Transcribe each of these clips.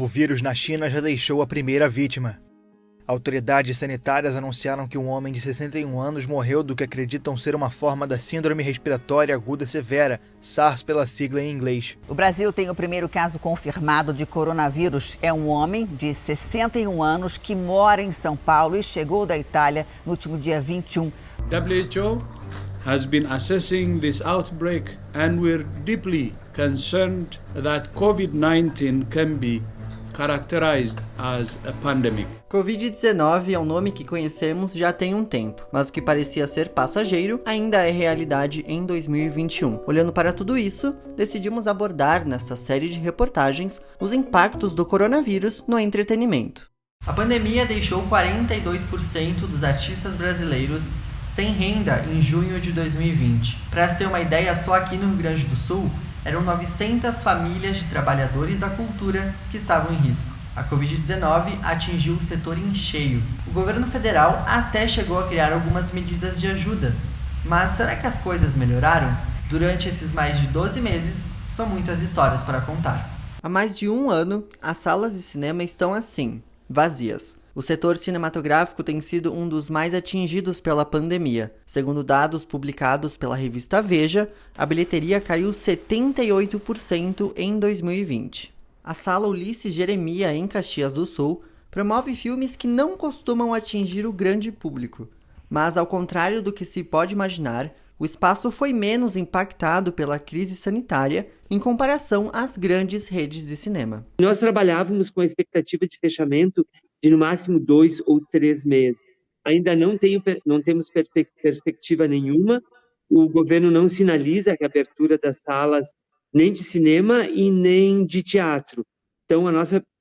vírus na China já deixou a primeira vítima. Autoridades sanitárias anunciaram que um homem de 61 anos morreu do que acreditam ser uma forma da Síndrome Respiratória Aguda Severa, SARS pela sigla em inglês. O Brasil tem o primeiro caso confirmado de coronavírus. É um homem de 61 anos que mora em São Paulo e chegou da Itália no último dia 21. WHO has been assessing this outbreak and we're deeply concerned that COVID-19 can be characterized as a pandemic. Covid-19 é um nome que conhecemos já tem um tempo, mas o que parecia ser passageiro ainda é realidade em 2021. Olhando para tudo isso, decidimos abordar nesta série de reportagens os impactos do coronavírus no entretenimento. A pandemia deixou 42% dos artistas brasileiros sem renda em junho de 2020. Para se ter uma ideia, só aqui no Rio Grande do Sul, eram 900 famílias de trabalhadores da cultura que estavam em risco. A Covid-19 atingiu o setor em cheio. O governo federal até chegou a criar algumas medidas de ajuda. Mas será que as coisas melhoraram? Durante esses mais de 12 meses, são muitas histórias para contar. Há mais de um ano, as salas de cinema estão assim, vazias. O setor cinematográfico tem sido um dos mais atingidos pela pandemia. Segundo dados publicados pela revista Veja, a bilheteria caiu 78% em 2020. A Sala Ulisses Jeremia, em Caxias do Sul, promove filmes que não costumam atingir o grande público. Mas, ao contrário do que se pode imaginar, o espaço foi menos impactado pela crise sanitária em comparação às grandes redes de cinema. Nós trabalhávamos com a expectativa de fechamento de no máximo 2 ou 3 meses. Ainda não temos perspectiva nenhuma. O governo não sinaliza a reabertura das salas nem de cinema e nem de teatro. Então,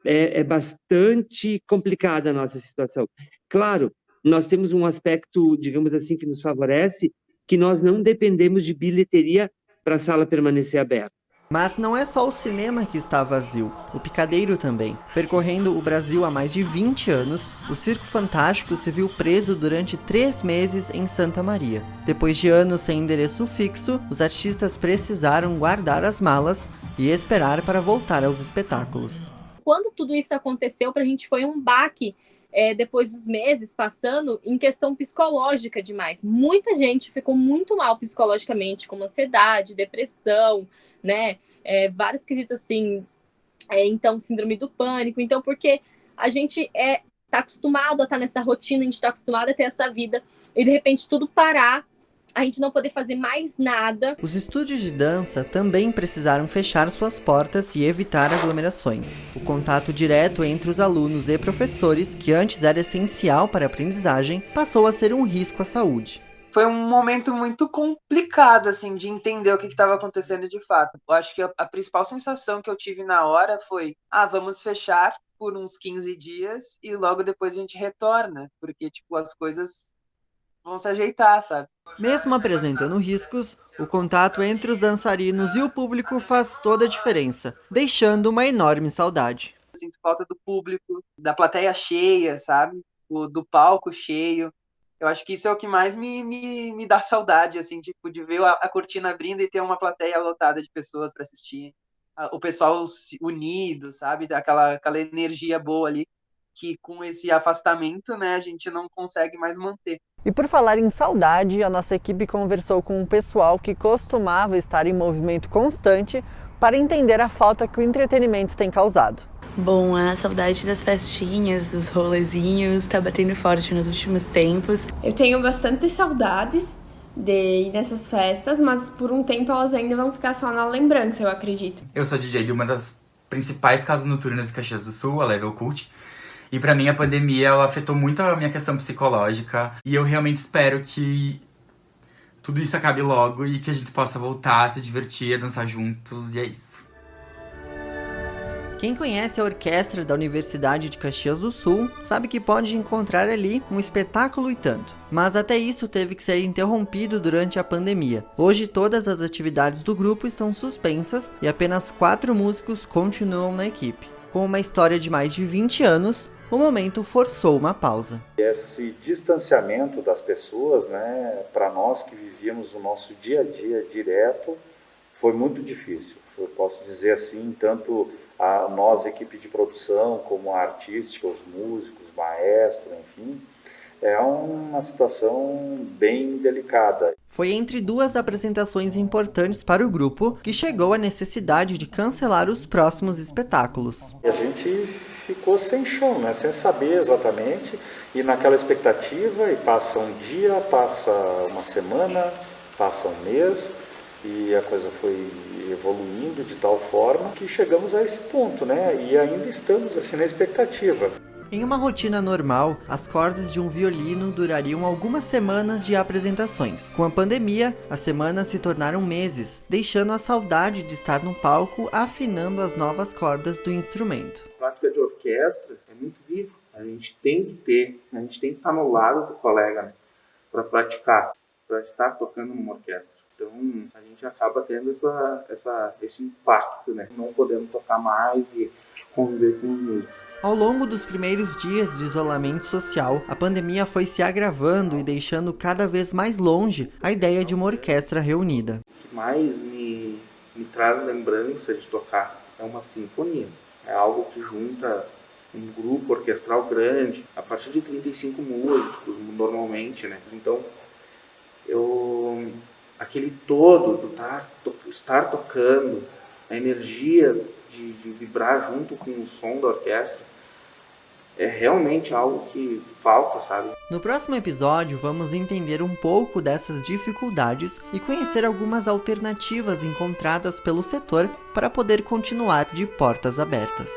é bastante complicada a nossa situação. Claro, nós temos um aspecto, digamos assim, que nos favorece, que nós não dependemos de bilheteria para a sala permanecer aberta. Mas não é só o cinema que está vazio, o picadeiro também. Percorrendo o Brasil há mais de 20 anos, o Circo Fantástico se viu preso durante 3 meses em Santa Maria. Depois de anos sem endereço fixo, os artistas precisaram guardar as malas e esperar para voltar aos espetáculos. Quando tudo isso aconteceu, para a gente foi um baque. Depois dos meses passando, em questão psicológica demais. Muita gente ficou muito mal psicologicamente, com ansiedade, depressão, né? Vários quesitos assim, então síndrome do pânico. Então, porque a gente tá acostumado a estar nessa rotina, a gente tá acostumado a ter essa vida, e de repente tudo parar, a gente não poder fazer mais nada. Os estúdios de dança também precisaram fechar suas portas e evitar aglomerações. O contato direto entre os alunos e professores, que antes era essencial para a aprendizagem, passou a ser um risco à saúde. Foi um momento muito complicado, assim, de entender o que estava acontecendo de fato. Eu acho que a principal sensação que eu tive na hora foi, vamos fechar por uns 15 dias e logo depois a gente retorna, porque, tipo, as coisas vão se ajeitar, sabe? Mesmo apresentando riscos, o contato entre os dançarinos e o público faz toda a diferença, deixando uma enorme saudade. Eu sinto falta do público, da plateia cheia, sabe? Do palco cheio. Eu acho que isso é o que mais me dá saudade, assim, tipo, de ver a cortina abrindo e ter uma plateia lotada de pessoas para assistir. O pessoal unido, sabe? Aquela energia boa ali, que com esse afastamento, né, a gente não consegue mais manter. E por falar em saudade, a nossa equipe conversou com um pessoal que costumava estar em movimento constante para entender a falta que o entretenimento tem causado. Bom, a saudade das festinhas, dos rolezinhos, tá batendo forte nos últimos tempos. Eu tenho bastante saudades de ir nessas festas, mas por um tempo elas ainda vão ficar só na lembrança, eu acredito. Eu sou DJ de uma das principais casas noturnas de Caxias do Sul, a Level Cult. E pra mim a pandemia ela afetou muito a minha questão psicológica. E eu realmente espero que tudo isso acabe logo e que a gente possa voltar a se divertir, a dançar juntos, e é isso. Quem conhece a orquestra da Universidade de Caxias do Sul sabe que pode encontrar ali um espetáculo e tanto. Mas até isso teve que ser interrompido durante a pandemia. Hoje todas as atividades do grupo estão suspensas e apenas 4 músicos continuam na equipe. Com uma história de mais de 20 anos, o momento forçou uma pausa. Esse distanciamento das pessoas, né, para nós que vivíamos o nosso dia a dia direto, foi muito difícil. Eu posso dizer assim, tanto nós, equipe de produção, como a artística, os músicos, maestro, enfim, é uma situação bem delicada. Foi entre duas apresentações importantes para o grupo que chegou a necessidade de cancelar os próximos espetáculos. E a gente ficou sem chão, né? Sem saber exatamente, e naquela expectativa, e passa um dia, passa uma semana, passa um mês, e a coisa foi evoluindo de tal forma que chegamos a esse ponto, né? E ainda estamos assim na expectativa. Em uma rotina normal, as cordas de um violino durariam algumas semanas de apresentações. Com a pandemia, as semanas se tornaram meses, deixando a saudade de estar no palco afinando as novas cordas do instrumento. A prática de orquestra é muito viva. A gente tem que estar no lado do colega, né, para praticar, para estar tocando numa orquestra. Então a gente acaba tendo esse impacto, né? Não podendo tocar mais e conviver com os músicos. Ao longo dos primeiros dias de isolamento social, a pandemia foi se agravando e deixando cada vez mais longe a ideia de uma orquestra reunida. O que mais me traz lembrança de tocar é uma sinfonia. É algo que junta um grupo orquestral grande, a partir de 35 músicos, normalmente, né? Então, aquele todo do estar tocando, a energia de vibrar junto com o som da orquestra, é realmente algo que falta, sabe? No próximo episódio, vamos entender um pouco dessas dificuldades e conhecer algumas alternativas encontradas pelo setor para poder continuar de portas abertas.